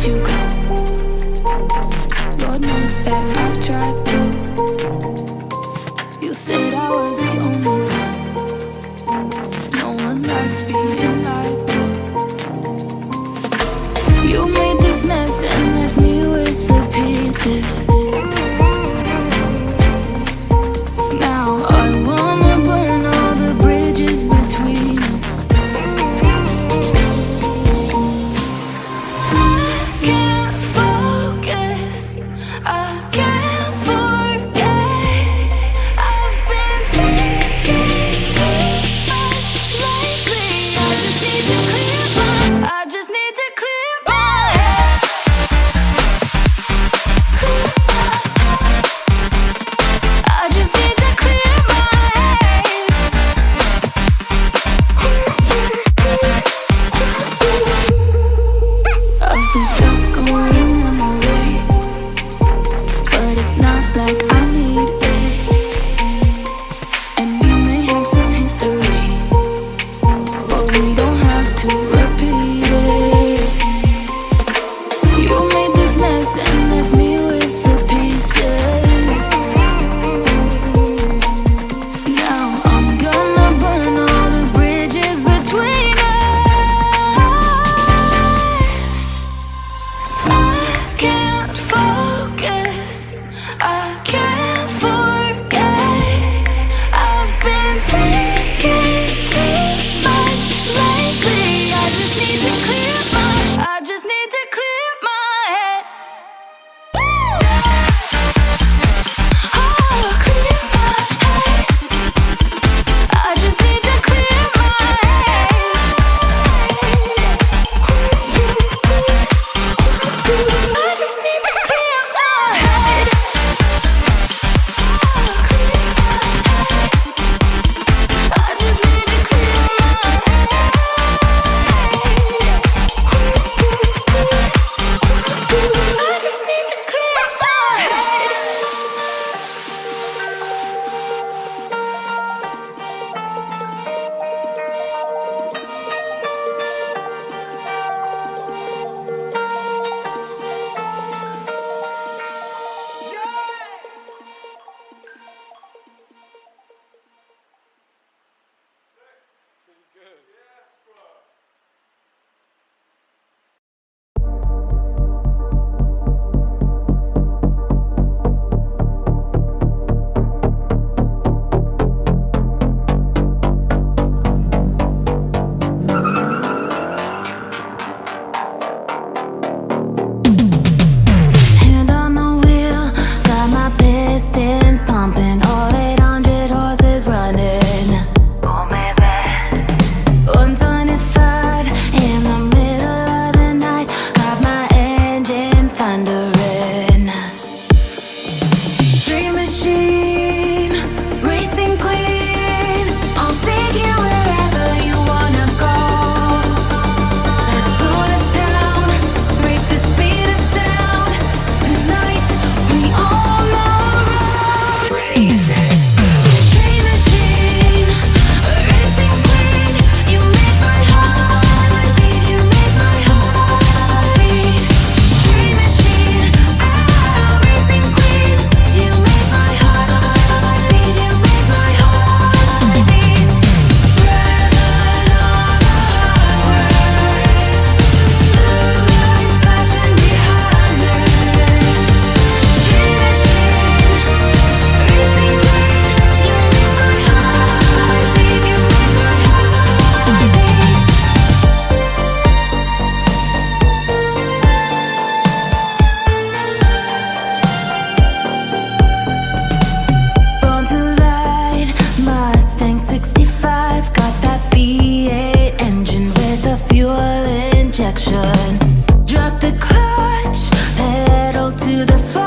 you go. Lord knows that I've tried to. You said I was the only one. No one likes being lied to. You made this mess and left me with the pieces. Now I wanna burn all the bridges between us. I can't focus, I can't forget. I've been thinking too much lately. I just need to clear my head. I just need to clear my head. I've been stuck going on my way, but it's not like I need it. And we may have some history, but we don't have to repeat it. You made this mess and left me with the pieces. Now I'm gonna burn all the bridges between us. I can't focus, I can't forget. I've been thinking too much lately. I just need to clear my head. Oh, clear my head. I just need to clear my head. I just need to clear my head. I just need to clear my head. I just need to clear my head. Hand on the wheel, got my pistons pumping, all 800 horses running. 125 in the middle of the night, got my engine thundering. Dream machine, racing queen, I'll take you wherever you wanna go. Let's blow this town, break the speed of sound. Tonight we on the road. Dream machine, racing queen, you make my heart beat, you make my heart beat. Dream machine, racing queen, you make my heart beat, you make my heart beat. Red light on the highway, blue lights flashing behind me. Dream machine, racing queen, you make my heart beat, you make my heart beat. Born to ride, Mustang 65, got that V8 engine with a fuel injection. Drop the clutch, pedal to the floor.